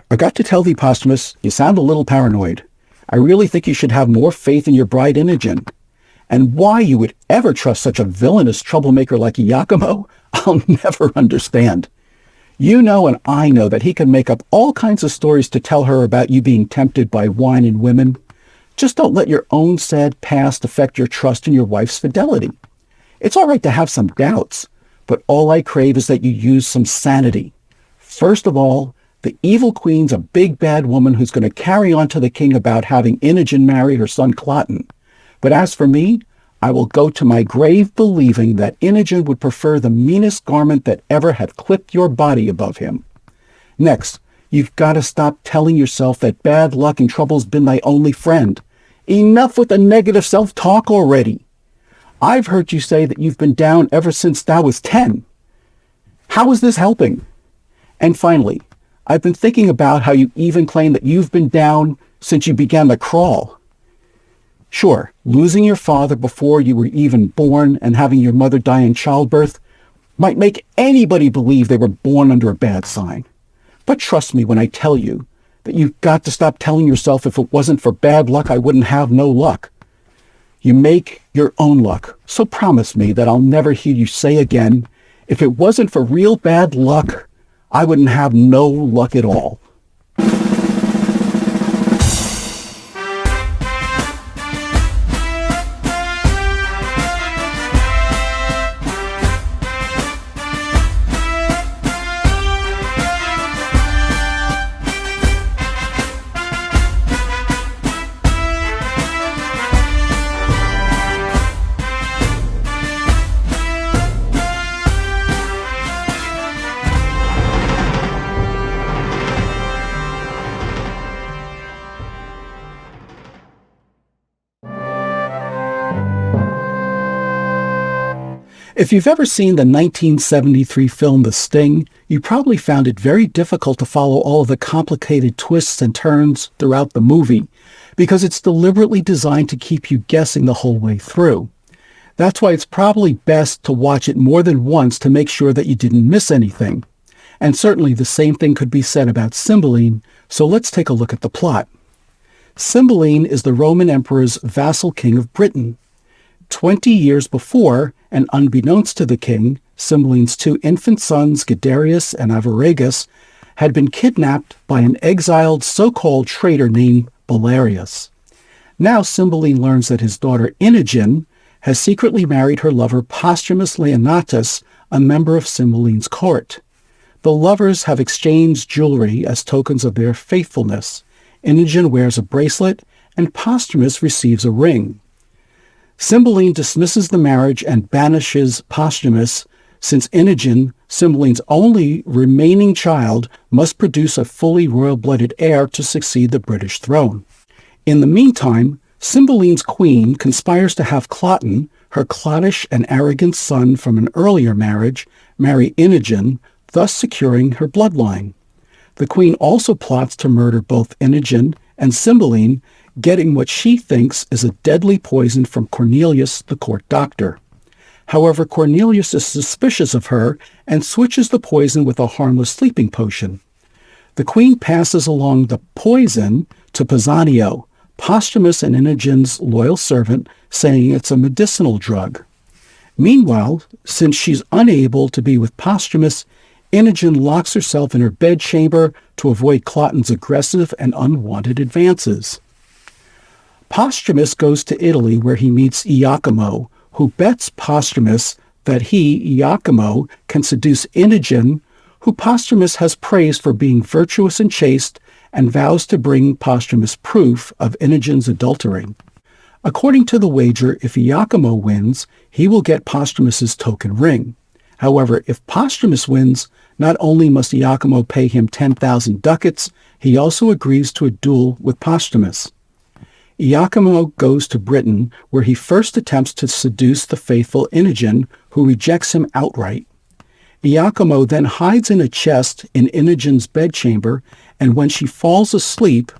I got to tell thee, Posthumus, you sound a little paranoid. I really think you should have more faith in your bride Imogen. And why you would ever trust such a villainous troublemaker like Iachimo, I'll never understand. You know and I know that he can make up all kinds of stories to tell her about you being tempted by wine and women. Just don't let your own sad past affect your trust in your wife's fidelity. It's all right to have some doubts, but all I crave is that you use some sanity. First of all, the evil queen's a big bad woman who's going to carry on to the king about having Imogen marry her son Cloten. But as for me, I will go to my grave believing that Imogen would prefer the meanest garment that ever had clipped your body above him. Next, you've got to stop telling yourself that bad luck and trouble's been thy only friend. Enough with the negative self-talk already. I've heard you say that you've been down ever since thou was 10. How is this helping? And finally, I've been thinking about how you even claim that you've been down since you began to crawl. Sure, losing your father before you were even born and having your mother die in childbirth might make anybody believe they were born under a bad sign. But trust me when I tell you that you've got to stop telling yourself if it wasn't for bad luck, I wouldn't have no luck. You make your own luck, so promise me that I'll never hear you say again, if it wasn't for real bad luck, I wouldn't have no luck at all. If you've ever seen the 1973 film The Sting, you probably found it very difficult to follow all of the complicated twists and turns throughout the movie, because it's deliberately designed to keep you guessing the whole way through. That's why it's probably best to watch it more than once to make sure that you didn't miss anything. And certainly the same thing could be said about Cymbeline, so let's take a look at the plot. Cymbeline is the Roman emperor's vassal king of Britain. 20 years before, and unbeknownst to the king, Cymbeline's two infant sons, Guiderius and Arviragus, had been kidnapped by an exiled so-called traitor named Belarius. Now Cymbeline learns that his daughter Imogen has secretly married her lover Posthumus Leonatus, a member of Cymbeline's court. The lovers have exchanged jewelry as tokens of their faithfulness. Imogen wears a bracelet, and Posthumus receives a ring. Cymbeline dismisses the marriage and banishes Posthumus, since Imogen, Cymbeline's only remaining child, must produce a fully royal-blooded heir to succeed the British throne. In the meantime, Cymbeline's queen conspires to have Cloten, her cloddish and arrogant son from an earlier marriage, marry Imogen, thus securing her bloodline. The queen also plots to murder both Imogen and Cymbeline, getting what she thinks is a deadly poison from Cornelius, the court doctor. However, Cornelius is suspicious of her and switches the poison with a harmless sleeping potion. The queen passes along the poison to Pisanio, Posthumus and Imogen's loyal servant, saying it's a medicinal drug. Meanwhile, since she's unable to be with Posthumus, Imogen locks herself in her bedchamber to avoid Cloten's aggressive and unwanted advances. Posthumus goes to Italy where he meets Iachimo, who bets Posthumus that he, Iachimo, can seduce Imogen, who Posthumus has praised for being virtuous and chaste, and vows to bring Posthumus proof of Imogen's adultery. According to the wager, if Iachimo wins, he will get Posthumus's token ring. However, if Posthumus wins, not only must Iachimo pay him 10,000 ducats, he also agrees to a duel with Posthumus. Iachimo goes to Britain, where he first attempts to seduce the faithful Imogen, who rejects him outright. Iachimo then hides in a chest in Imogen's bedchamber, and when she falls asleep,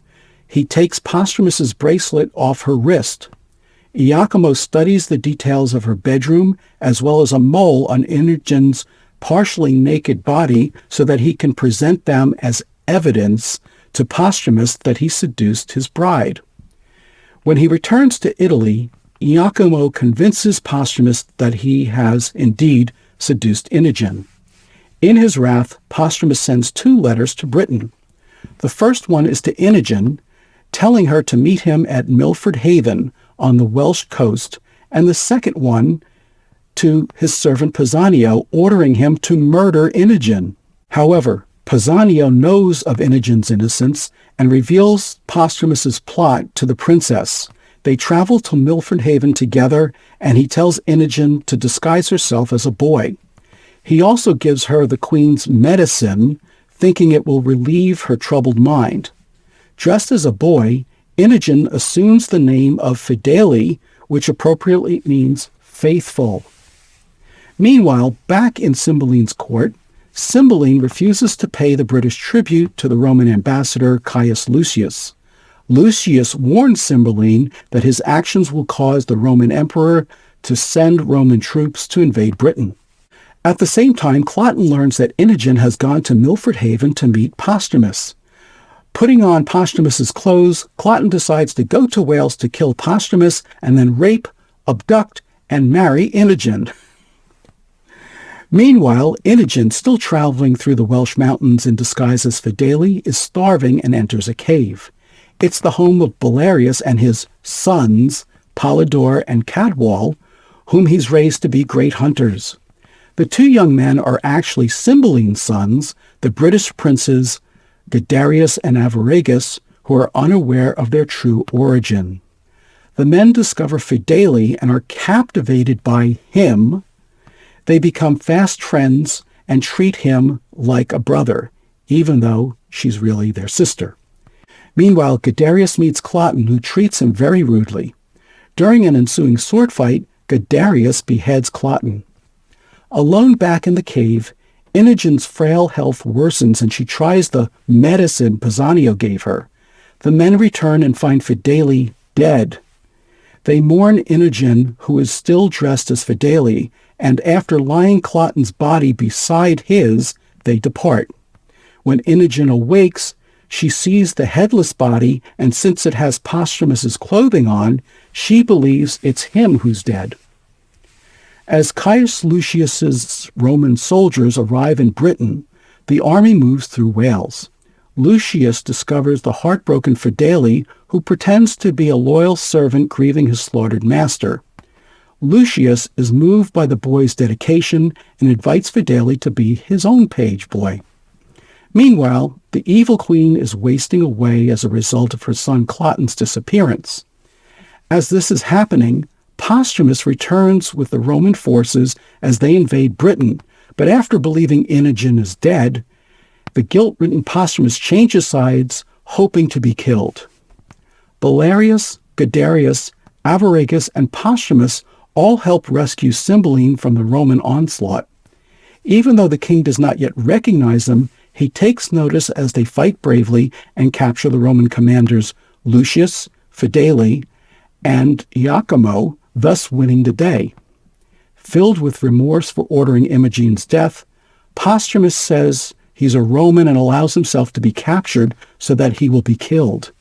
he takes Posthumus's bracelet off her wrist. Iachimo studies the details of her bedroom, as well as a mole on Imogen's partially naked body, so that he can present them as evidence to Posthumus that he seduced his bride. When he returns to Italy, Iachimo convinces Posthumus that he has indeed seduced Imogen. In his wrath, Posthumus sends 2 letters to Britain. The first one is to Imogen, telling her to meet him at Milford Haven on the Welsh coast, and the second one to his servant Pisanio, ordering him to murder Imogen. However, Pisanio knows of Imogen's innocence and reveals Posthumus's plot to the princess. They travel to Milford Haven together, and he tells Imogen to disguise herself as a boy. He also gives her the queen's medicine, thinking it will relieve her troubled mind. Dressed as a boy, Imogen assumes the name of Fidele, which appropriately means faithful. Meanwhile, back in Cymbeline's court, Cymbeline refuses to pay the British tribute to the Roman ambassador Caius Lucius. Lucius warns Cymbeline that his actions will cause the Roman emperor to send Roman troops to invade Britain. At the same time, Cloten learns that Imogen has gone to Milford Haven to meet Posthumus. Putting on Posthumus's clothes, Cloten decides to go to Wales to kill Posthumus and then rape, abduct, and marry Imogen. Meanwhile, Imogen, still traveling through the Welsh mountains in disguise as Fidele, is starving and enters a cave. It's the home of Belarius and his sons, Polydore and Cadwal, whom he's raised to be great hunters. The 2 young men are actually Cymbeline's sons, the British princes Guiderius and Arviragus, who are unaware of their true origin. The men discover Fidele and are captivated by him. They become fast friends and treat him like a brother, even though she's really their sister. Meanwhile, Guiderius meets Cloten, who treats him very rudely. During an ensuing sword fight, Guiderius beheads Cloten. Alone back in the cave, Imogen's frail health worsens and she tries the medicine Pisanio gave her. The men return and find Fidele dead. They mourn Imogen, who is still dressed as Fidele, and after lying Cloten's body beside his, they depart. When Imogen awakes, she sees the headless body, and since it has Posthumus's clothing on, she believes it's him who's dead. As Caius Lucius's Roman soldiers arrive in Britain, the army moves through Wales. Lucius discovers the heartbroken Fidele, who pretends to be a loyal servant grieving his slaughtered master. Lucius is moved by the boy's dedication and invites Fidele to be his own page boy. Meanwhile, the evil queen is wasting away as a result of her son Cloten's disappearance. As this is happening, Posthumus returns with the Roman forces as they invade Britain, but after believing Imogen is dead, the guilt-ridden Posthumus changes sides, hoping to be killed. Belarius, Guiderius, Arviragus, and Posthumus all help rescue Cymbeline from the Roman onslaught. Even though the king does not yet recognize them, he takes notice as they fight bravely and capture the Roman commanders Lucius, Fidele, and Iachimo, thus winning the day. Filled with remorse for ordering Imogen's death, Posthumus says he's a Roman and allows himself to be captured so that he will be killed.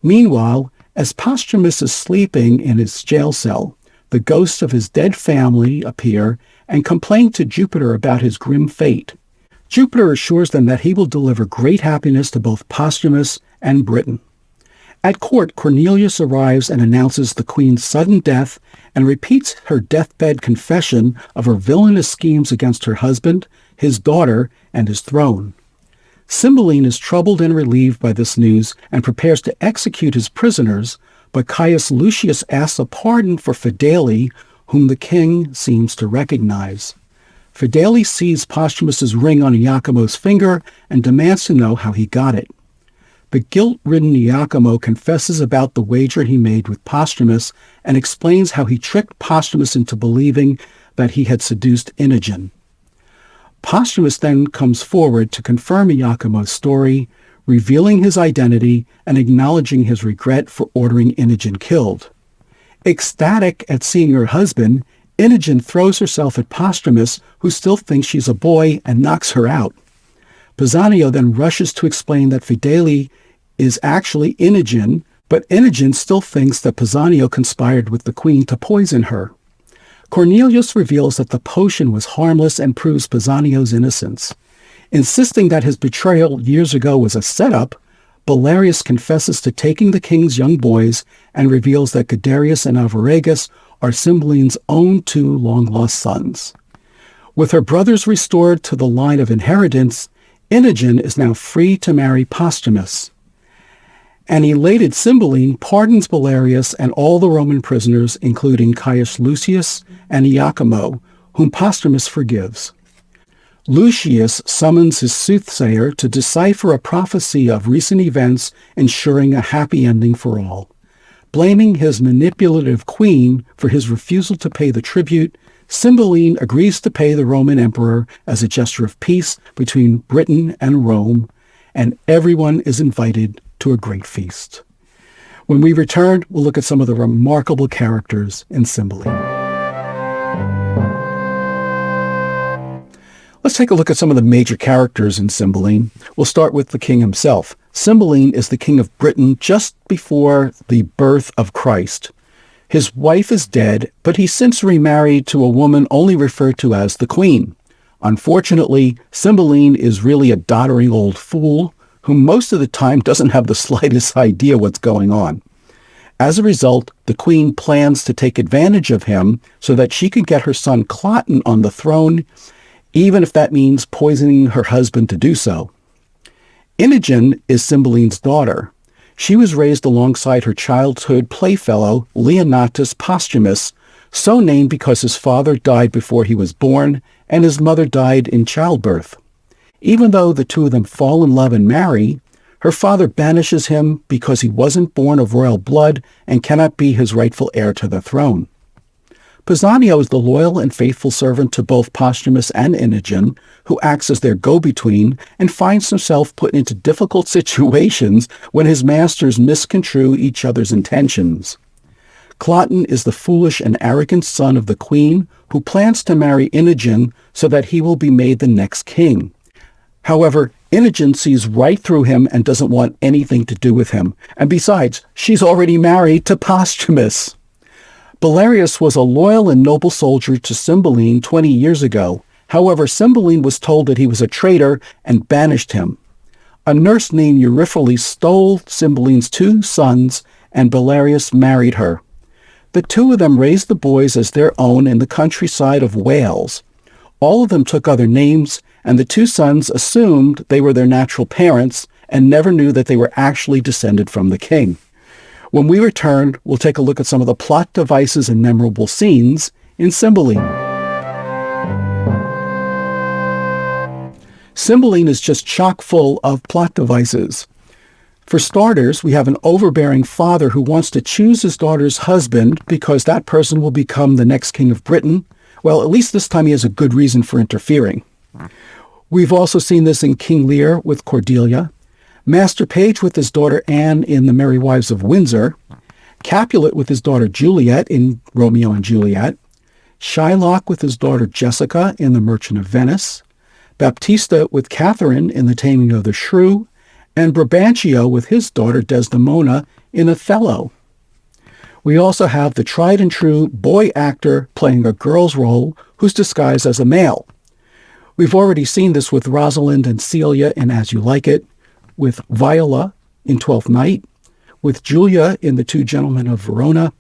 Meanwhile, as Posthumus is sleeping in his jail cell, the ghosts of his dead family appear and complain to Jupiter about his grim fate. Jupiter assures them that he will deliver great happiness to both Posthumus and Britain. At court, Cornelius arrives and announces the queen's sudden death and repeats her deathbed confession of her villainous schemes against her husband, his daughter, and his throne. Cymbeline is troubled and relieved by this news and prepares to execute his prisoners, but Caius Lucius asks a pardon for Fidele, whom the king seems to recognize. Fidele sees Posthumus's ring on Iachimo's finger and demands to know how he got it. The guilt-ridden Iachimo confesses about the wager he made with Posthumus and explains how he tricked Posthumus into believing that he had seduced Imogen. Posthumus then comes forward to confirm Iachimo's story, revealing his identity and acknowledging his regret for ordering Imogen killed. Ecstatic at seeing her husband, Imogen throws herself at Posthumus, who still thinks she's a boy, and knocks her out. Pisanio then rushes to explain that Fidele is actually Inogen, but Inogen still thinks that Pisanio conspired with the queen to poison her. Cornelius reveals that the potion was harmless and proves Pisanio's innocence. Insisting that his betrayal years ago was a setup, Belarius confesses to taking the king's young boys and reveals that Guiderius and Arviragus are Cymbeline's own two long-lost sons. With her brothers restored to the line of inheritance, Inogen is now free to marry Posthumus. An elated Cymbeline pardons Belarius and all the Roman prisoners, including Caius Lucius and Iachimo, whom Posthumus forgives. Lucius summons his soothsayer to decipher a prophecy of recent events, ensuring a happy ending for all. Blaming his manipulative queen for his refusal to pay the tribute, Cymbeline agrees to pay the Roman emperor as a gesture of peace between Britain and Rome, and everyone is invited to a great feast. When we return, we'll look at some of the remarkable characters in Cymbeline. Let's take a look at some of the major characters in Cymbeline. We'll start with the king himself. Cymbeline is the king of Britain just before the birth of Christ. His wife is dead, but he's since remarried to a woman only referred to as the queen. Unfortunately, Cymbeline is really a doddering old fool who most of the time doesn't have the slightest idea what's going on. As a result, the queen plans to take advantage of him so that she can get her son Cloten on the throne, even if that means poisoning her husband to do so. Inogen is Cymbeline's daughter. She was raised alongside her childhood playfellow Leonatus Posthumus, so named because his father died before he was born and his mother died in childbirth. Even though the two of them fall in love and marry, her father banishes him because he wasn't born of royal blood and cannot be his rightful heir to the throne. Pisanio is the loyal and faithful servant to both Posthumus and Inogen, who acts as their go-between and finds himself put into difficult situations when his masters misconstrue each other's intentions. Cloten is the foolish and arrogant son of the queen who plans to marry Inogen so that he will be made the next king. However, Inogen sees right through him and doesn't want anything to do with him. And besides, she's already married to Posthumus. Belarius was a loyal and noble soldier to Cymbeline 20 years ago. However, Cymbeline was told that he was a traitor and banished him. A nurse named Euryphile stole Cymbeline's two sons, and Belarius married her. The two of them raised the boys as their own in the countryside of Wales. All of them took other names, and the two sons assumed they were their natural parents and never knew that they were actually descended from the king. When we return, we'll take a look at some of the plot devices and memorable scenes in Cymbeline. Cymbeline is just chock full of plot devices. For starters, we have an overbearing father who wants to choose his daughter's husband because that person will become the next king of Britain. Well, at least this time he has a good reason for interfering. We've also seen this in King Lear with Cordelia, Master Page with his daughter Anne in The Merry Wives of Windsor, Capulet with his daughter Juliet in Romeo and Juliet, Shylock with his daughter Jessica in The Merchant of Venice, Baptista with Catherine in The Taming of the Shrew, and Brabantio with his daughter Desdemona in Othello. We also have the tried and true boy actor playing a girl's role who's disguised as a male. We've already seen this with Rosalind and Celia in As You Like It, with Viola in Twelfth Night, with Julia in The Two Gentlemen of Verona,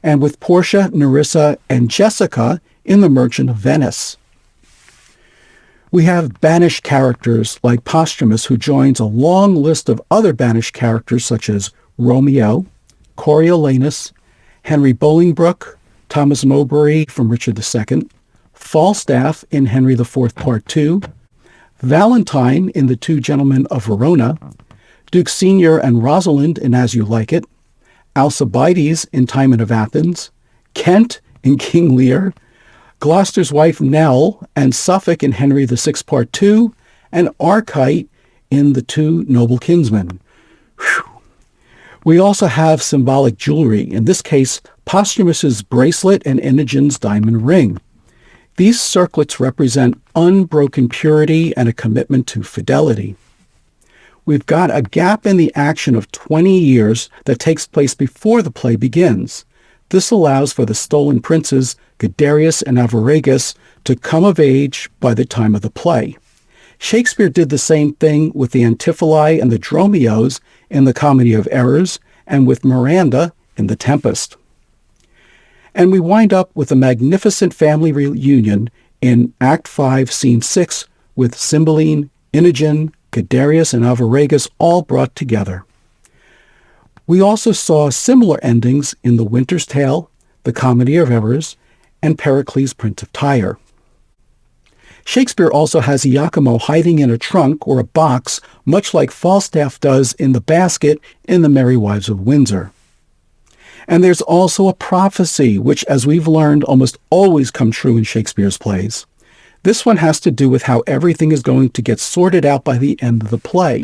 and with Portia, Nerissa, and Jessica in The Merchant of Venice. We have banished characters like Posthumus, who joins a long list of other banished characters such as Romeo, Coriolanus, Henry Bolingbroke, Thomas Mowbray from Richard II, Falstaff in Henry IV Part 2, Valentine in The Two Gentlemen of Verona, Duke Senior and Rosalind in As You Like It, Alcibiades in Timon of Athens, Kent in King Lear, Gloucester's wife Nell and Suffolk in Henry VI Part 2, and Arcite in The Two Noble Kinsmen. Whew. We also have symbolic jewelry, in this case Posthumus's bracelet and Inogen's diamond ring. These circlets represent unbroken purity and a commitment to fidelity. we've got a gap in the action of 20 years that takes place before the play begins. This allows for the stolen princes, Guiderius and Arviragus, to come of age by the time of the play. Shakespeare did the same thing with the Antipholi and the Dromios in the Comedy of Errors, and with Miranda in The Tempest. And we wind up with a magnificent family reunion in Act 5, Scene 6, with Cymbeline, Inogen, Guiderius, and Arviragus all brought together. We also saw similar endings in The Winter's Tale, The Comedy of Errors, and Pericles' Prince of Tyre. Shakespeare also has Iachimo hiding in a trunk or a box, much like Falstaff does in the basket in The Merry Wives of Windsor. And there's also a prophecy, which, as we've learned, almost always come true in Shakespeare's plays. This one has to do with how everything is going to get sorted out by the end of the play.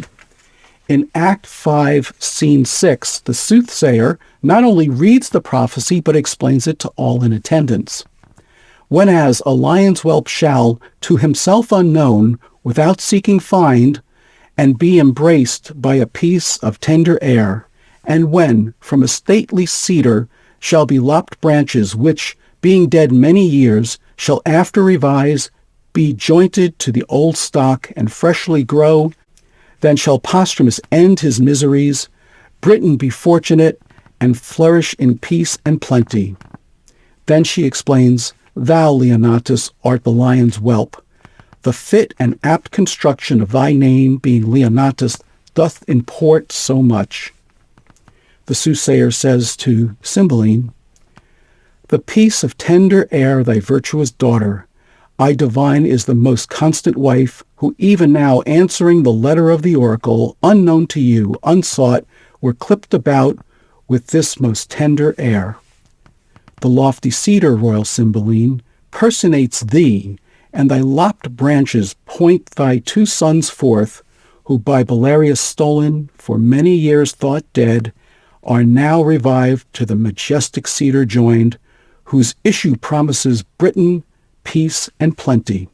In Act 5, Scene 6, the soothsayer not only reads the prophecy, but explains it to all in attendance. Whenas a lion's whelp shall, to himself unknown, without seeking find, and be embraced by a piece of tender air, and when from a stately cedar shall be lopped branches, which, being dead many years, shall after revise, be jointed to the old stock, and freshly grow, then shall Posthumus end his miseries, Britain be fortunate, and flourish in peace and plenty. Then she explains, Thou, Leonatus, art the lion's whelp. The fit and apt construction of thy name, being Leonatus, doth import so much. The soothsayer says to Cymbeline, The peace of tender air, thy virtuous daughter, I divine is the most constant wife, who even now answering the letter of the oracle, unknown to you, unsought, were clipped about with this most tender air. The lofty cedar, royal Cymbeline, personates thee, and thy lopped branches point thy two sons forth, who by Belarius stolen, for many years thought dead, are now revived to the majestic cedar joined, whose issue promises Britain, peace, and plenty.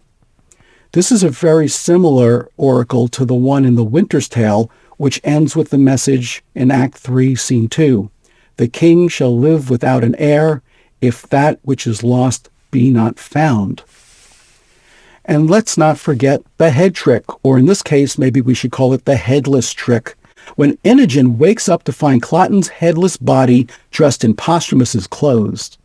This is a very similar oracle to the one in The Winter's Tale, which ends with the message in Act 3, Scene 2. The king shall live without an heir, if that which is lost be not found. And let's not forget the head trick, or in this case, maybe we should call it the headless trick, when Inogen wakes up to find Cloten's headless body dressed in Posthumus's clothes.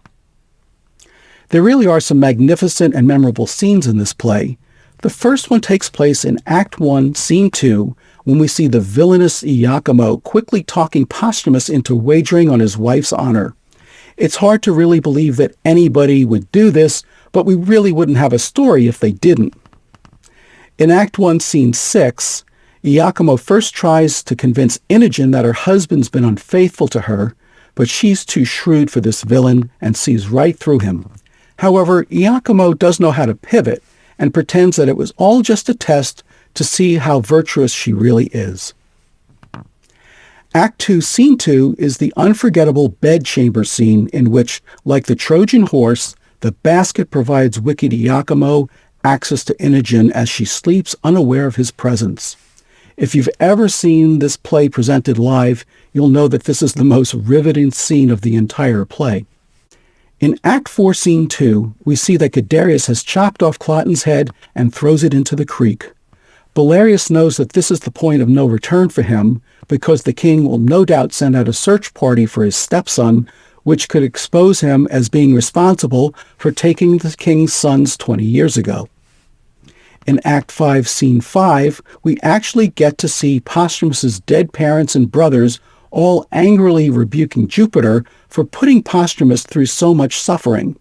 There really are some magnificent and memorable scenes in this play. The first one takes place in Act 1, Scene 2, when we see the villainous Iachimo quickly talking Posthumus into wagering on his wife's honor. It's hard to really believe that anybody would do this, but we really wouldn't have a story if they didn't. In Act 1, Scene 6, Iachimo first tries to convince Inogen that her husband's been unfaithful to her, but she's too shrewd for this villain and sees right through him. However, Iachimo does know how to pivot and pretends that it was all just a test to see how virtuous she really is. Act 2, Scene 2 is the unforgettable bedchamber scene in which, like the Trojan horse, the basket provides wicked Iachimo access to Inogen as she sleeps unaware of his presence. If you've ever seen this play presented live, you'll know that this is the most riveting scene of the entire play. In Act 4, Scene 2, we see that Guiderius has chopped off Cloten's head and throws it into the creek. Belarius knows that this is the point of no return for him, because the king will no doubt send out a search party for his stepson, which could expose him as being responsible for taking the king's sons 20 years ago. In Act 5, Scene 5, we actually get to see Posthumus's dead parents and brothers all angrily rebuking Jupiter for putting Posthumus through so much suffering.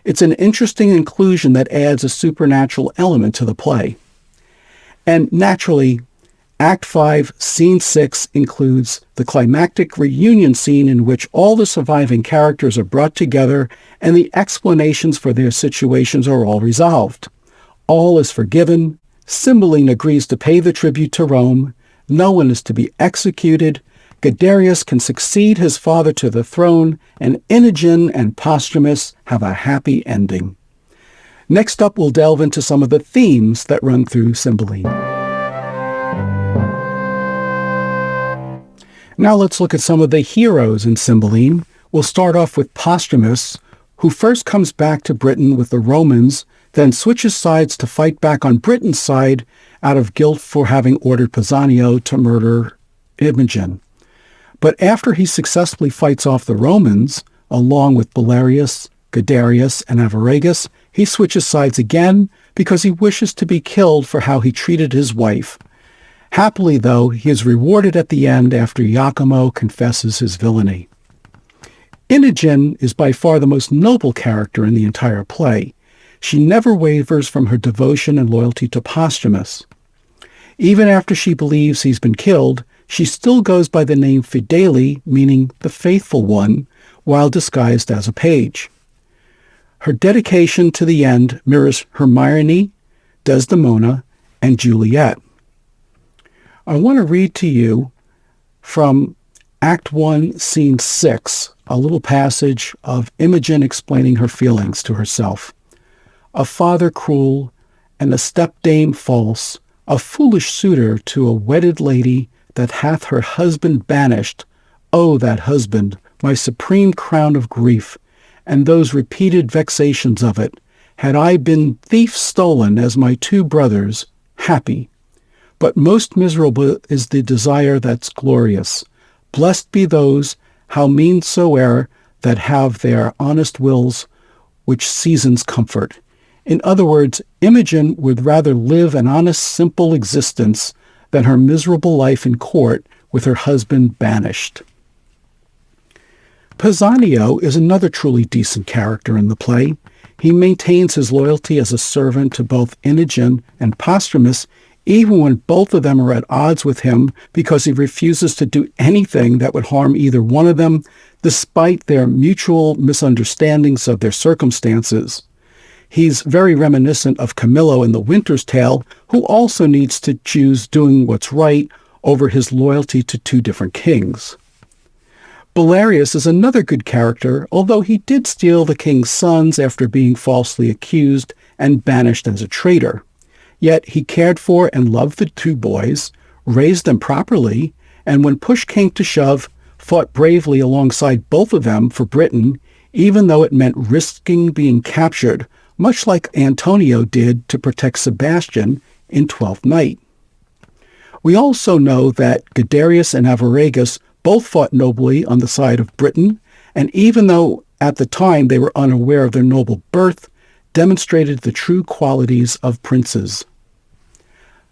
It's an interesting inclusion that adds a supernatural element to the play. And naturally, Act 5, Scene 6 includes the climactic reunion scene in which all the surviving characters are brought together and the explanations for their situations are all resolved. All is forgiven, Cymbeline agrees to pay the tribute to Rome, no one is to be executed, Guiderius can succeed his father to the throne, and Inogen and Posthumus have a happy ending. Next up, we'll delve into some of the themes that run through Cymbeline. Now let's look at some of the heroes in Cymbeline. We'll start off with Posthumus, who first comes back to Britain with the Romans, then switches sides to fight back on Britain's side out of guilt for having ordered Pisanio to murder Imogen. But after he successfully fights off the Romans, along with Belarius, Guiderius, and Avaragus, he switches sides again because he wishes to be killed for how he treated his wife. Happily, though, he is rewarded at the end after Iachimo confesses his villainy. Imogen is by far the most noble character in the entire play. She never wavers from her devotion and loyalty to Posthumus. Even after she believes he's been killed, she still goes by the name Fidele, meaning the faithful one, while disguised as a page. Her dedication to the end mirrors Hermione, Desdemona, and Juliet. I want to read to you from Act 1, Scene 6, a little passage of Imogen explaining her feelings to herself. A father cruel, and a stepdame false, a foolish suitor to a wedded lady that hath her husband banished. O that husband, my supreme crown of grief, and those repeated vexations of it, had I been thief stolen as my two brothers, happy. But most miserable is the desire that's glorious. Blessed be those, how mean soe'er, that have their honest wills, which seasons comfort. In other words, Imogen would rather live an honest, simple existence than her miserable life in court with her husband banished. Pisanio is another truly decent character in the play. He maintains his loyalty as a servant to both Imogen and Posthumus, even when both of them are at odds with him because he refuses to do anything that would harm either one of them, despite their mutual misunderstandings of their circumstances. He's very reminiscent of Camillo in The Winter's Tale, who also needs to choose doing what's right over his loyalty to two different kings. Belarius is another good character, although he did steal the king's sons after being falsely accused and banished as a traitor. Yet he cared for and loved the two boys, raised them properly, and when push came to shove, fought bravely alongside both of them for Britain, even though it meant risking being captured, much like Antonio did to protect Sebastian in Twelfth Night. We also know that Guiderius and Avaragus both fought nobly on the side of Britain, and even though at the time they were unaware of their noble birth, demonstrated the true qualities of princes.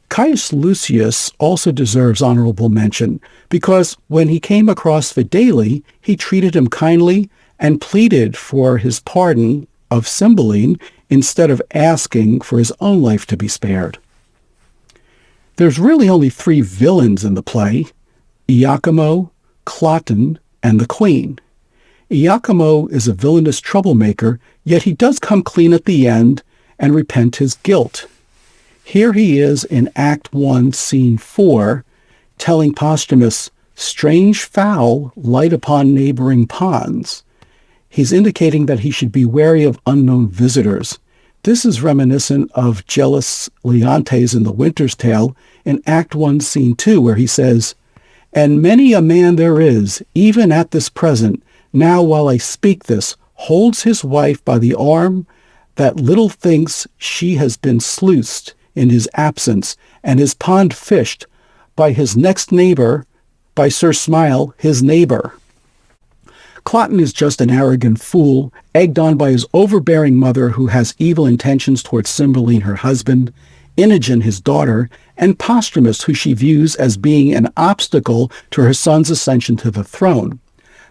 Caius Lucius also deserves honorable mention because when he came across Fidele, he treated him kindly and pleaded for his pardon of Cymbeline instead of asking for his own life to be spared. There's really only three villains in the play: Iachimo, Cloten, and the Queen. Iachimo is a villainous troublemaker, yet he does come clean at the end and repent his guilt. Here he is in Act 1, Scene 4, telling Posthumus, "Strange fowl light upon neighboring ponds." He's indicating that he should be wary of unknown visitors. This is reminiscent of jealous Leontes in The Winter's Tale in Act 1, Scene 2, where he says, "And many a man there is, even at this present, now while I speak this, holds his wife by the arm, that little thinks she has been sluiced in his absence, and his pond fished by his next neighbor, by Sir Smile, his neighbor." Cloten is just an arrogant fool, egged on by his overbearing mother who has evil intentions towards Cymbeline, her husband, Imogen, his daughter, and Posthumus, who she views as being an obstacle to her son's ascension to the throne.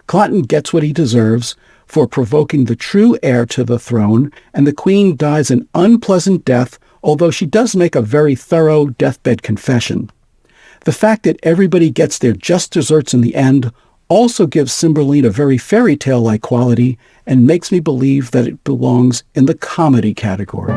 Cloten gets what he deserves for provoking the true heir to the throne, and the queen dies an unpleasant death, although she does make a very thorough deathbed confession. The fact that everybody gets their just desserts in the end also gives Cymbeline a very fairy tale-like quality and makes me believe that it belongs in the comedy category.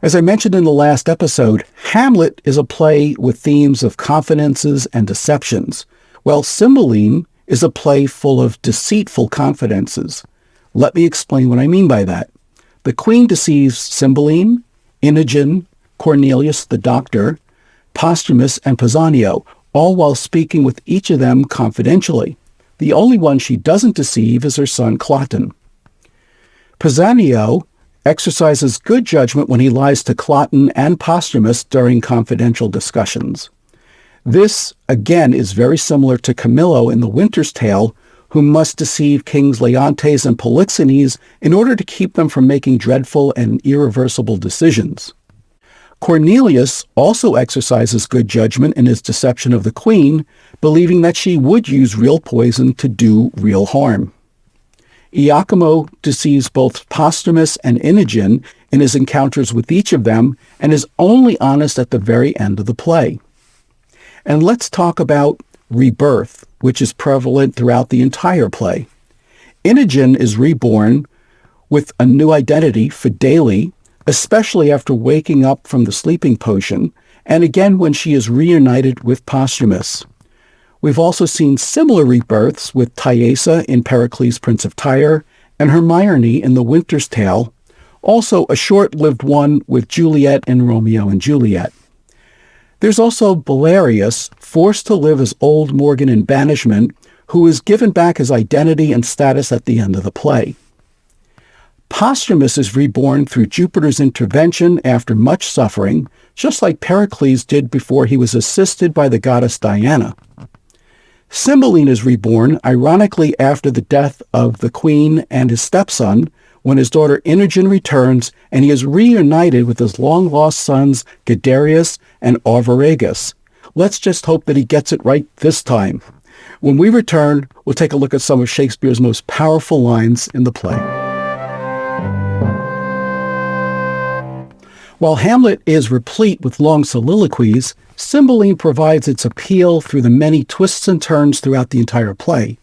As I mentioned in the last episode, Hamlet is a play with themes of confidences and deceptions, while Cymbeline is a play full of deceitful confidences. Let me explain what I mean by that. The queen deceives Cymbeline, Imogen, Cornelius the doctor, Posthumus and Pisanio, all while speaking with each of them confidentially. The only one she doesn't deceive is her son Cloten. Pisanio exercises good judgment when he lies to Cloten and Posthumus during confidential discussions. This, again, is very similar to Camillo in The Winter's Tale, who must deceive Kings Leontes and Polixenes in order to keep them from making dreadful and irreversible decisions. Cornelius also exercises good judgment in his deception of the queen, believing that she would use real poison to do real harm. Iachimo deceives both Posthumus and Inogen in his encounters with each of them and is only honest at the very end of the play. And let's talk about rebirth, which is prevalent throughout the entire play. Inogen is reborn with a new identity, Fidele, especially after waking up from the sleeping potion, and again when she is reunited with Posthumus. We've also seen similar rebirths with Thaisa in Pericles, Prince of Tyre, and Hermione in The Winter's Tale, also a short-lived one with Juliet in Romeo and Juliet. There's also Belarius, forced to live as old Morgan in banishment, who is given back his identity and status at the end of the play. Posthumus is reborn through Jupiter's intervention after much suffering, just like Pericles did before he was assisted by the goddess Diana. Cymbeline is reborn, ironically after the death of the queen and his stepson, when his daughter Inogen returns and he is reunited with his long-lost sons Guiderius and Arviragus. Let's just hope that he gets it right this time. When we return, we'll take a look at some of Shakespeare's most powerful lines in the play. While Hamlet is replete with long soliloquies, Cymbeline provides its appeal through the many twists and turns throughout the entire play.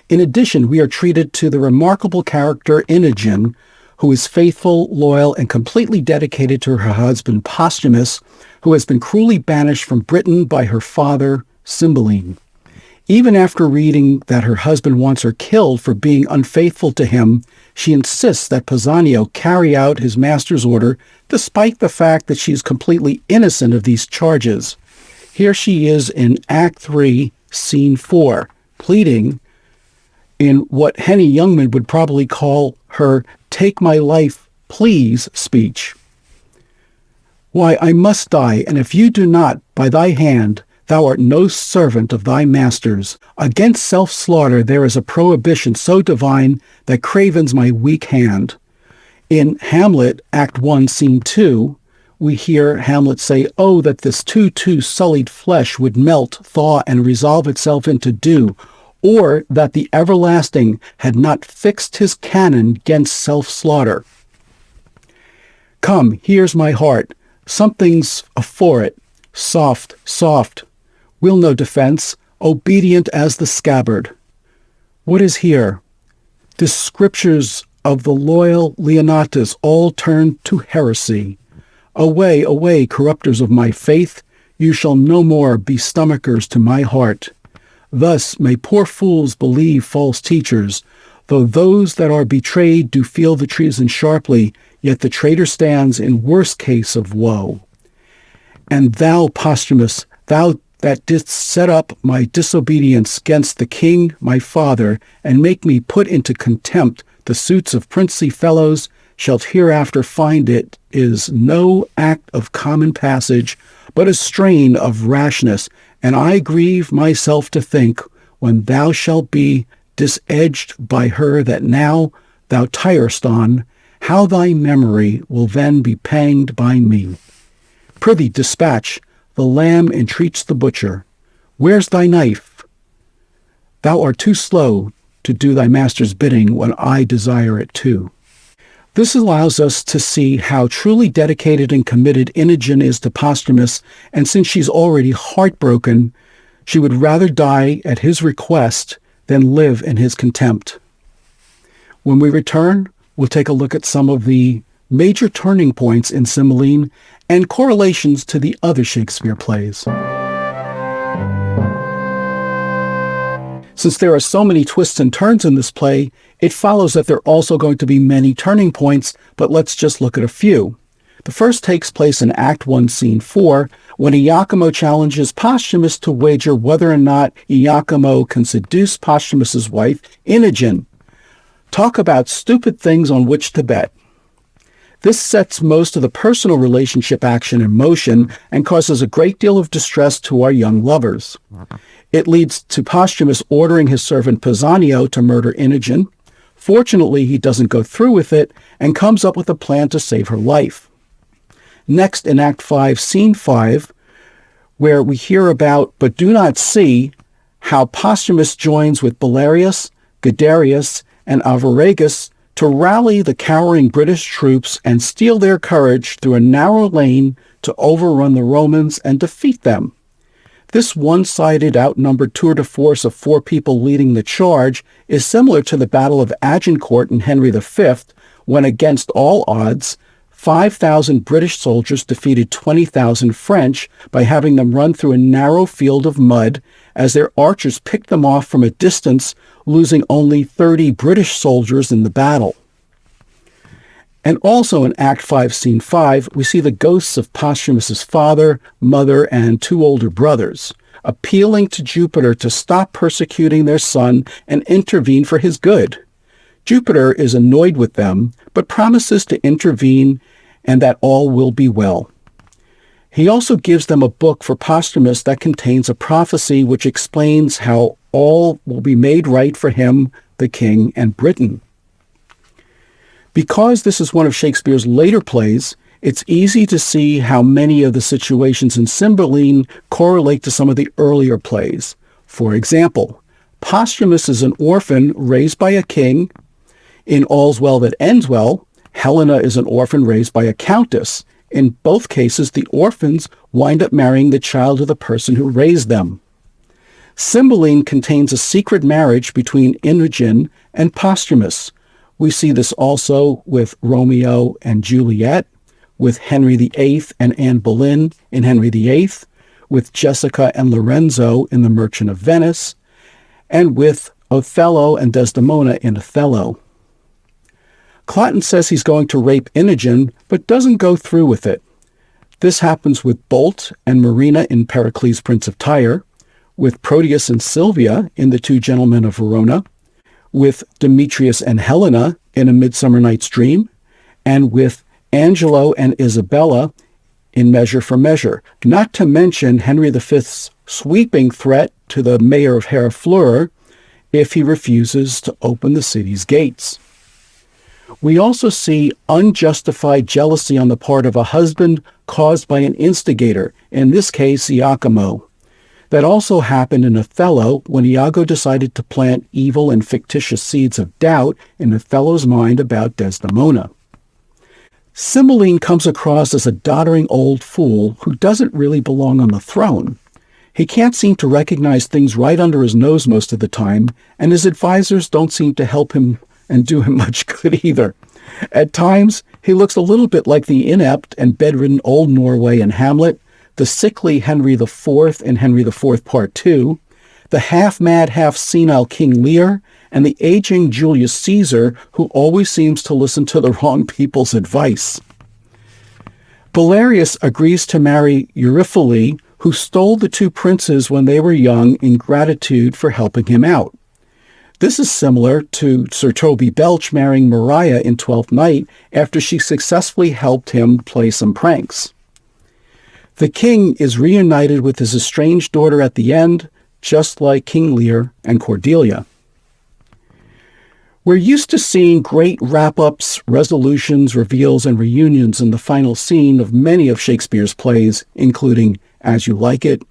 In addition, we are treated to the remarkable character Inogen, who is faithful, loyal, and completely dedicated to her husband Posthumus, who has been cruelly banished from Britain by her father, Cymbeline. Even after reading that her husband wants her killed for being unfaithful to him, she insists that Pisanio carry out his master's order, despite the fact that she is completely innocent of these charges. Here she is in Act 3, Scene 4, pleading in what Henny Youngman would probably call her "take my life, please" speech. "Why, I must die, and if you do not, by thy hand, thou art no servant of thy master's. Against self-slaughter there is a prohibition so divine that cravens my weak hand." In Hamlet, Act 1, Scene 2, we hear Hamlet say, "Oh, that this too sullied flesh would melt, thaw, and resolve itself into dew, or that the everlasting had not fixed his cannon 'gainst self-slaughter. Come, here's my heart, something's afore it, soft, soft, will no defense, obedient as the scabbard." What is here? The scriptures of the loyal Leonatus all turned to heresy. Away, away, corrupters of my faith, you shall no more be stomachers to my heart. Thus may poor fools believe false teachers, though those that are betrayed do feel the treason sharply, yet the traitor stands in worse case of woe. And thou, Posthumus, thou that didst set up my disobedience against the king my father, and make me put into contempt the suits of princely fellows, shalt hereafter find it is no act of common passage, but a strain of rashness, and I grieve myself to think, when thou shalt be disedged by her that now thou tirest on, how thy memory will then be panged by me. Prithee, dispatch, the lamb entreats the butcher. Where's thy knife? Thou art too slow to do thy master's bidding when I desire it too. This allows us to see how truly dedicated and committed Inogen is to Posthumus, and since she's already heartbroken, she would rather die at his request than live in his contempt. When we return, we'll take a look at some of the major turning points in Cymbeline and correlations to the other Shakespeare plays. Since there are so many twists and turns in this play, it follows that there are also going to be many turning points, but let's just look at a few. The first takes place in Act 1, Scene 4, when Iachimo challenges Posthumus to wager whether or not Iachimo can seduce Posthumus's wife, Inogen. Talk about stupid things on which to bet. This sets most of the personal relationship action in motion and causes a great deal of distress to our young lovers. It leads to Posthumus ordering his servant Pisanio to murder Inogen. Fortunately, he doesn't go through with it and comes up with a plan to save her life. Next, in Act 5, Scene 5, where we hear about, but do not see, how Posthumus joins with Belarius, Guiderius, and Arviragus to rally the cowering British troops and steal their courage through a narrow lane to overrun the Romans and defeat them. This one-sided outnumbered tour de force of 4 people leading the charge is similar to the Battle of Agincourt in Henry V, when against all odds, 5,000 British soldiers defeated 20,000 French by having them run through a narrow field of mud as their archers picked them off from a distance, losing only 30 British soldiers in the battle. And also in Act 5, Scene 5, we see the ghosts of Posthumus's father, mother, and 2 older brothers, appealing to Jupiter to stop persecuting their son and intervene for his good. Jupiter is annoyed with them, but promises to intervene and that all will be well. He also gives them a book for Posthumus that contains a prophecy which explains how all will be made right for him, the king, and Britain. Because this is one of Shakespeare's later plays, it's easy to see how many of the situations in Cymbeline correlate to some of the earlier plays. For example, Posthumus is an orphan raised by a king. In All's Well That Ends Well, Helena is an orphan raised by a countess. In both cases, the orphans wind up marrying the child of the person who raised them. Cymbeline contains a secret marriage between Inogen and Posthumus. We see this also with Romeo and Juliet, with Henry VIII and Anne Boleyn in Henry VIII, with Jessica and Lorenzo in The Merchant of Venice, and with Othello and Desdemona in Othello. Cloten says he's going to rape Inogen, but doesn't go through with it. This happens with Bolt and Marina in Pericles, Prince of Tyre, with Proteus and Sylvia in The Two Gentlemen of Verona, with Demetrius and Helena in A Midsummer Night's Dream, and with Angelo and Isabella in Measure for Measure, not to mention Henry V's sweeping threat to the mayor of Harfleur if he refuses to open the city's gates. We also see unjustified jealousy on the part of a husband caused by an instigator, in this case Iachimo. That also happened in Othello when Iago decided to plant evil and fictitious seeds of doubt in Othello's mind about Desdemona. Cymbeline comes across as a doddering old fool who doesn't really belong on the throne. He can't seem to recognize things right under his nose most of the time, and his advisors don't seem to help him and do him much good either. At times, he looks a little bit like the inept and bedridden old Norway in Hamlet, the sickly Henry IV in Henry IV Part 2, the half-mad, half-senile King Lear, and the aging Julius Caesar who always seems to listen to the wrong people's advice. Belarius agrees to marry Euryphile, who stole the 2 princes when they were young in gratitude for helping him out. This is similar to Sir Toby Belch marrying Maria in Twelfth Night after she successfully helped him play some pranks. The king is reunited with his estranged daughter at the end, just like King Lear and Cordelia. We're used to seeing great wrap-ups, resolutions, reveals, and reunions in the final scene of many of Shakespeare's plays, including As You Like It,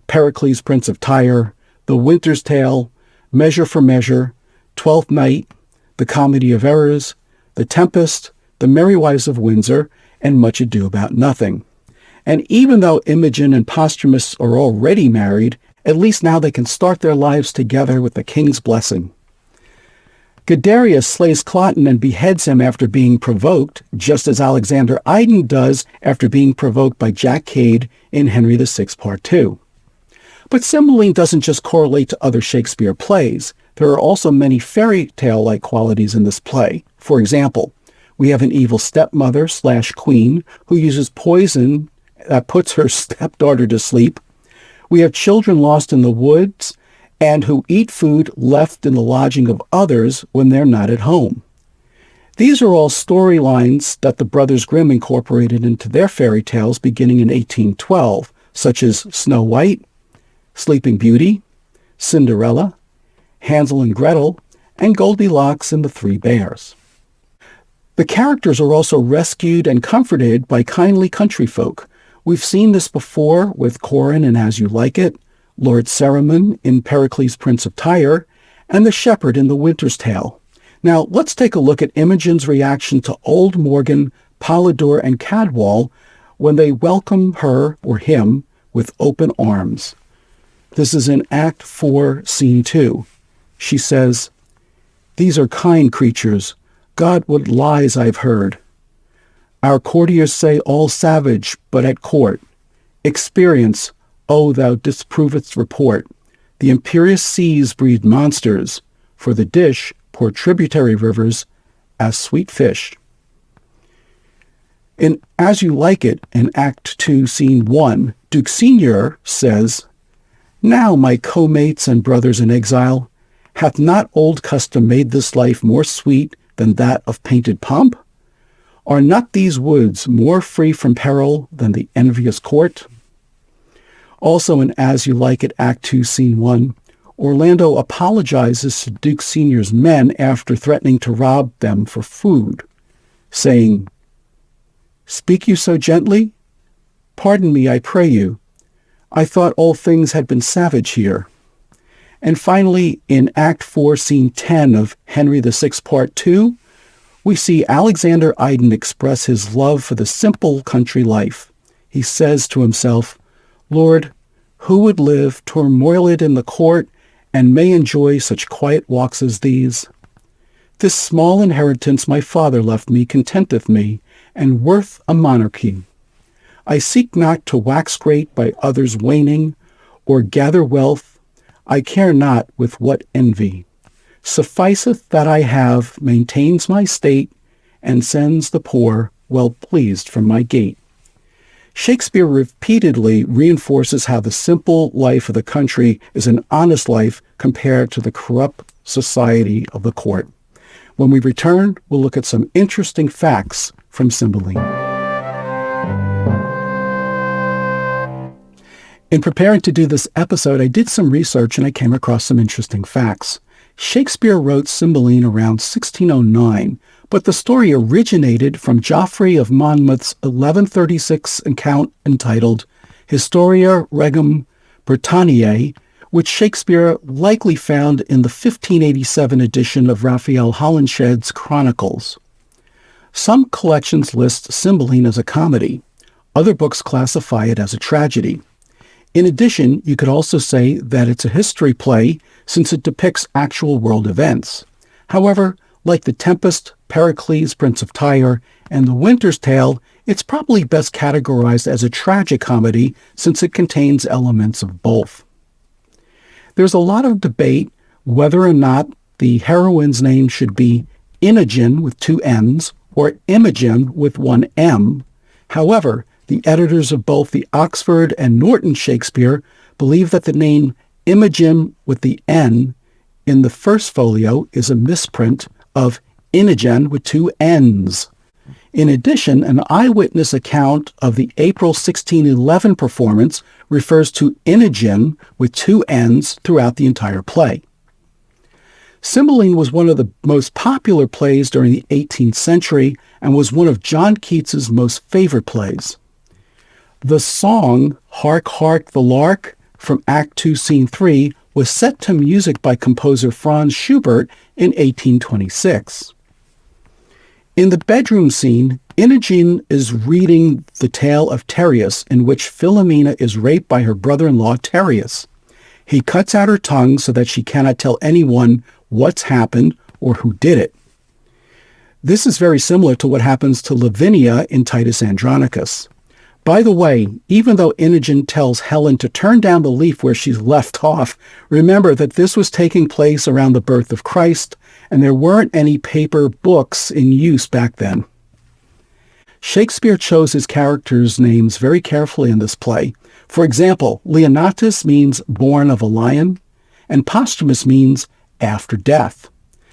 Pericles, Prince of Tyre, The Winter's Tale, Measure for Measure, Twelfth Night, The Comedy of Errors, The Tempest, The Merry Wives of Windsor, and Much Ado About Nothing. And even though Imogen and Posthumus are already married, at least now they can start their lives together with the king's blessing. Guiderius slays Cloten and beheads him after being provoked, just as Alexander Iden does after being provoked by Jack Cade in Henry VI Part 2. But Cymbeline doesn't just correlate to other Shakespeare plays. There are also many fairy tale-like qualities in this play. For example, We have an evil stepmother/queen who uses poison that puts her stepdaughter to sleep. We have children lost in the woods and who eat food left in the lodging of others when they're not at home. These are all storylines that the Brothers Grimm incorporated into their fairy tales beginning in 1812, such as Snow White, Sleeping Beauty, Cinderella, Hansel and Gretel, and Goldilocks and the Three Bears. The characters are also rescued and comforted by kindly country folk. We've seen this before with Corin in As You Like It, Lord Cerimon in Pericles, Prince of Tyre, and the shepherd in The Winter's Tale. Now, let's take a look at Imogen's reaction to Old Morgan, Polydore, and Cadwal when they welcome her, or him, with open arms. This is in Act 4, Scene 2. She says, "These are kind creatures. God, what lies I've heard. Our courtiers say all savage, but at court. Experience, oh, thou disprovest report. The imperious seas breed monsters. For the dish, pour tributary rivers as sweet fish." In As You Like It, in Act 2, Scene 1, Duke Senior says, "Now, my co-mates and brothers in exile, hath not old custom made this life more sweet than that of painted pomp? Are not these woods more free from peril than the envious court?" Also in As You Like It, Act 2, Scene 1, Orlando apologizes to Duke Senior's men after threatening to rob them for food, saying, "Speak you so gently? Pardon me, I pray you. I thought all things had been savage here." And finally, in Act 4, Scene 10 of Henry VI, Part 2, we see Alexander Iden express his love for the simple country life. He says to himself, "Lord, who would live turmoiled in the court and may enjoy such quiet walks as these? This small inheritance my father left me contenteth me, and worth a monarchy. I seek not to wax great by others' waning, or gather wealth. I care not with what envy. Sufficeth that I have, maintains my state, and sends the poor well pleased from my gate." Shakespeare repeatedly reinforces how the simple life of the country is an honest life compared to the corrupt society of the court. When we return, we'll look at some interesting facts from Cymbeline. In preparing to do this episode, I did some research and I came across some interesting facts. Shakespeare wrote Cymbeline around 1609, but the story originated from Geoffrey of Monmouth's 1136 account entitled Historia Regum Britanniae, which Shakespeare likely found in the 1587 edition of Raphael Holinshed's Chronicles. Some collections list Cymbeline as a comedy. Other books classify it as a tragedy. In addition, you could also say that it's a history play since it depicts actual world events. However, like The Tempest, Pericles, Prince of Tyre, and The Winter's Tale, it's probably best categorized as a tragicomedy since it contains elements of both. There's a lot of debate whether or not the heroine's name should be Imogen with two N's or Imogen with one M. However, the editors of both the Oxford and Norton Shakespeare believe that the name Imogen with the N in the first folio is a misprint of Inogen with two N's. In addition, an eyewitness account of the April 1611 performance refers to Inogen with two N's throughout the entire play. Cymbeline was one of the most popular plays during the 18th century and was one of John Keats's most favorite plays. The song Hark, Hark, the Lark from Act 2, Scene 3 was set to music by composer Franz Schubert in 1826. In the bedroom scene, Imogen is reading the tale of Tereus, in which Philomena is raped by her brother-in-law Tereus. He cuts out her tongue so that she cannot tell anyone what's happened or who did it. This is very similar to what happens to Lavinia in Titus Andronicus. By the way, even though Imogen tells Helen to turn down the leaf where she's left off, remember that this was taking place around the birth of Christ, and there weren't any paper books in use back then. Shakespeare chose his characters' names very carefully in this play. For example, Leonatus means born of a lion, and Posthumus means after death.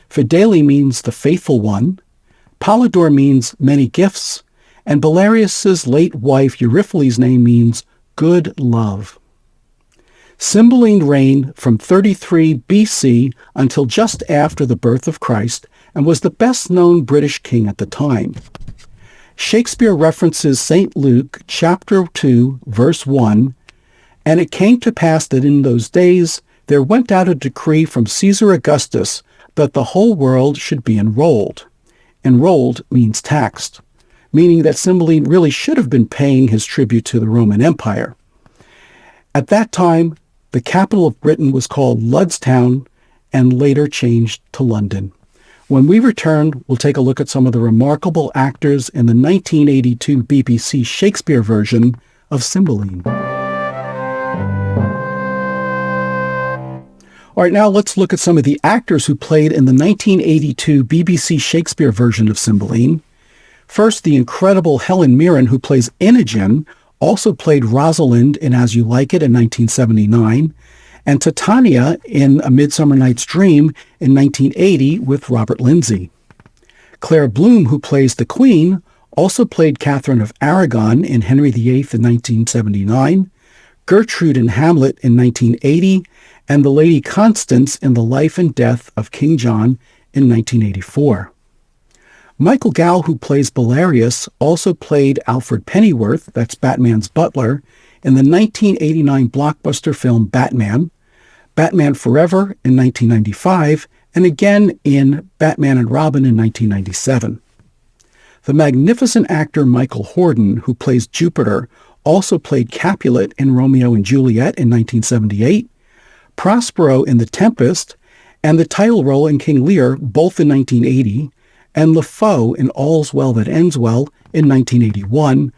Fidele means the faithful one, Polydore means many gifts, and Belarius's late wife Euryphile's name means good love. Cymbeline reigned from 33 BC until just after the birth of Christ and was the best-known British king at the time. Shakespeare references St. Luke chapter 2, verse 1, "And it came to pass that in those days there went out a decree from Caesar Augustus that the whole world should be enrolled." Enrolled means taxed, meaning that Cymbeline really should have been paying his tribute to the Roman Empire. At that time, the capital of Britain was called Ludstown and later changed to London. When we return, we'll take a look at some of the remarkable actors in the 1982 BBC Shakespeare version of Cymbeline. All right, now let's look at some of the actors who played in the 1982 BBC Shakespeare version of Cymbeline. First, the incredible Helen Mirren, who plays Imogen, also played Rosalind in As You Like It in 1979, and Titania in A Midsummer Night's Dream in 1980 with Robert Lindsay. Claire Bloom, who plays the Queen, also played Catherine of Aragon in Henry VIII in 1979, Gertrude in Hamlet in 1980, and the Lady Constance in The Life and Death of King John in 1984. Michael Gow, who plays Belarius, also played Alfred Pennyworth, that's Batman's butler, in the 1989 blockbuster film Batman, Batman Forever in 1995, and again in Batman and Robin in 1997. The magnificent actor Michael Hordern, who plays Jupiter, also played Capulet in Romeo and Juliet in 1978, Prospero in The Tempest, and the title role in King Lear, both in 1980, and LeFou in All's Well That Ends Well in 1981.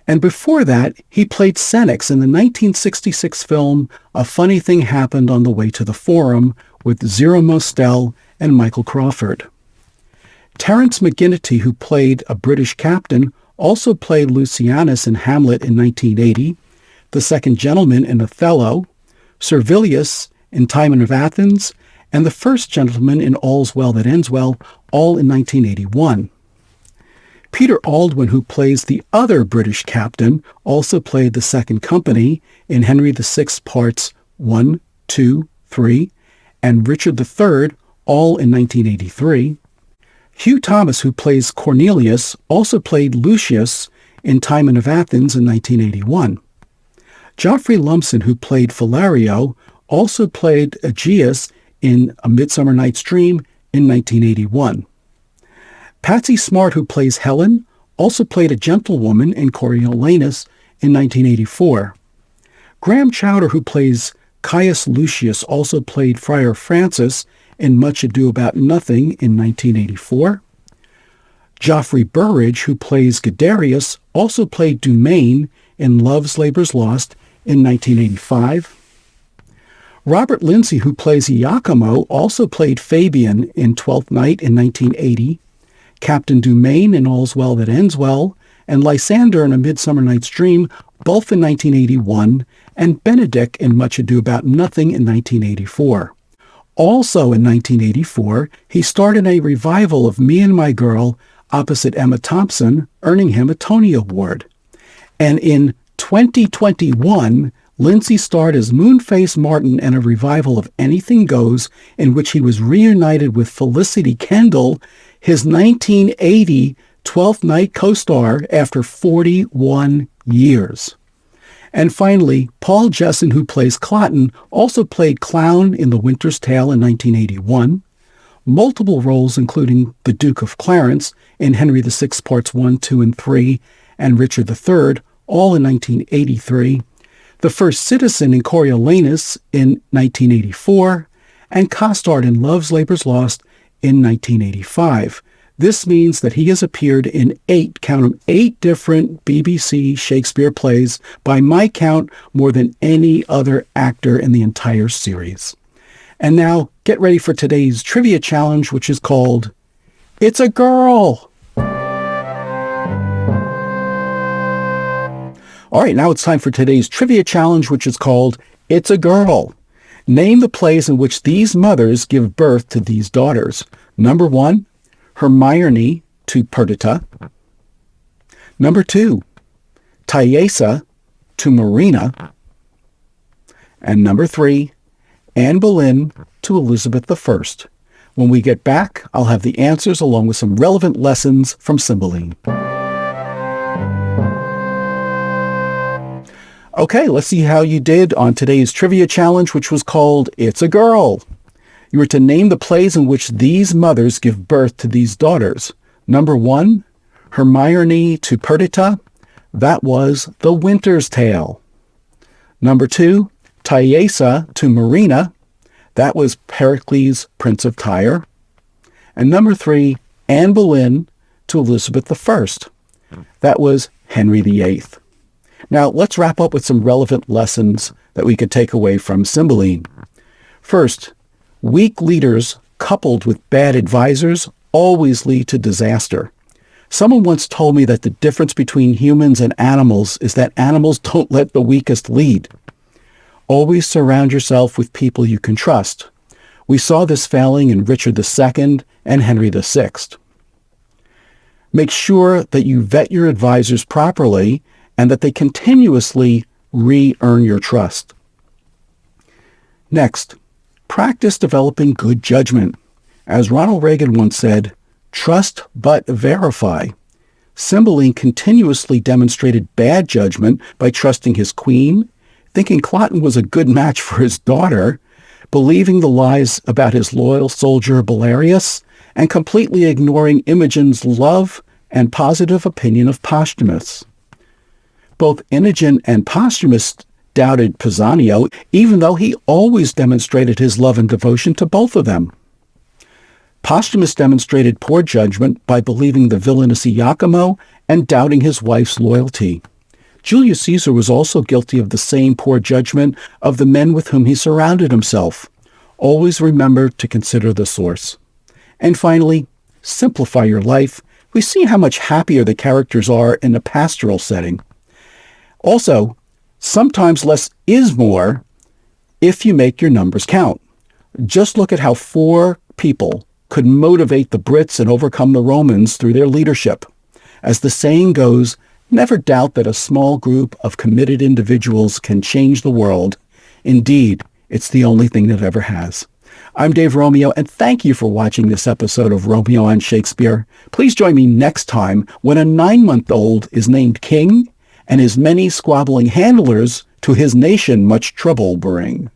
And before that, he played Senex in the 1966 film A Funny Thing Happened on the Way to the Forum with Zero Mostel and Michael Crawford. Terence McGinty, who played a British captain, also played Lucianus in Hamlet in 1980, the Second Gentleman in Othello, Servilius in Timon of Athens, and the First Gentleman in All's Well That Ends Well, all in 1981. Peter Aldwin, who plays the other British captain, also played the Second Company in Henry VI Parts 1, 2, 3, and Richard III, all in 1983. Hugh Thomas, who plays Cornelius, also played Lucius in Timon of Athens in 1981. Geoffrey Lumpson, who played Philario, also played Aegeus in A Midsummer Night's Dream in 1981. Patsy Smart, who plays Helen, also played a gentlewoman in Coriolanus in 1984. Graham Chowder, who plays Caius Lucius, also played Friar Francis in Much Ado About Nothing in 1984. Geoffrey Burridge, who plays Guiderius, also played Dumaine in Love's Labour's Lost in 1985. Robert Lindsay, who plays Iachimo, also played Fabian in Twelfth Night in 1980, Captain Dumaine in All's Well That Ends Well, and Lysander in A Midsummer Night's Dream, both in 1981, and Benedict in Much Ado About Nothing in 1984. Also in 1984, he starred in a revival of Me and My Girl opposite Emma Thompson, earning him a Tony Award. And in 2021, Lindsay starred as Moonface Martin in a revival of Anything Goes, in which he was reunited with Felicity Kendall, his 1980 Twelfth Night co-star, after 41 years. And finally, Paul Jessen, who plays Cloten, also played Clown in The Winter's Tale in 1981, multiple roles including the Duke of Clarence in Henry VI Parts 1, 2, and 3, and Richard III, all in 1983, the First Citizen in Coriolanus in 1984, and co-starred in Love's Labour's Lost in 1985. This means that he has appeared in 8 different BBC Shakespeare plays, by my count, more than any other actor in the entire series. And now get ready for today's trivia challenge, which is called It's a Girl. All right, now it's time for today's trivia challenge, which is called It's a Girl. Name the plays in which these mothers give birth to these daughters. Number 1, Hermione to Perdita. Number 2, Thaisa to Marina. And number 3, Anne Boleyn to Elizabeth I. When we get back, I'll have the answers along with some relevant lessons from Cymbeline. Okay, let's see how you did on today's trivia challenge, which was called It's a Girl. You were to name the plays in which these mothers give birth to these daughters. Number 1, Hermione to Perdita. That was The Winter's Tale. Number 2, Thaisa to Marina. That was Pericles, Prince of Tyre. And number 3, Anne Boleyn to Elizabeth I. That was Henry VIII. Now, let's wrap up with some relevant lessons that we could take away from Cymbeline. First, weak leaders coupled with bad advisors always lead to disaster. Someone once told me that the difference between humans and animals is that animals don't let the weakest lead. Always surround yourself with people you can trust. We saw this failing in Richard II and Henry VI. Make sure that you vet your advisors properly and that they continuously re-earn your trust. Next, practice developing good judgment. As Ronald Reagan once said, trust but verify. Cymbeline continuously demonstrated bad judgment by trusting his queen, thinking Cloten was a good match for his daughter, believing the lies about his loyal soldier Belarius, and completely ignoring Imogen's love and positive opinion of Posthumus. Both Imogen and Posthumus doubted Pisanio, even though he always demonstrated his love and devotion to both of them. Posthumus demonstrated poor judgment by believing the villainous Iachimo and doubting his wife's loyalty. Julius Caesar was also guilty of the same poor judgment of the men with whom he surrounded himself. Always remember to consider the source. And finally, simplify your life. We see how much happier the characters are in a pastoral setting. Also, sometimes less is more if you make your numbers count. Just look at how 4 people could motivate the Brits and overcome the Romans through their leadership. As the saying goes, never doubt that a small group of committed individuals can change the world. Indeed, it's the only thing that ever has. I'm Dave Romeo, and thank you for watching this episode of Romeo and Shakespeare. Please join me next time when a 9-month-old is named king, and his many squabbling handlers to his nation much trouble bring.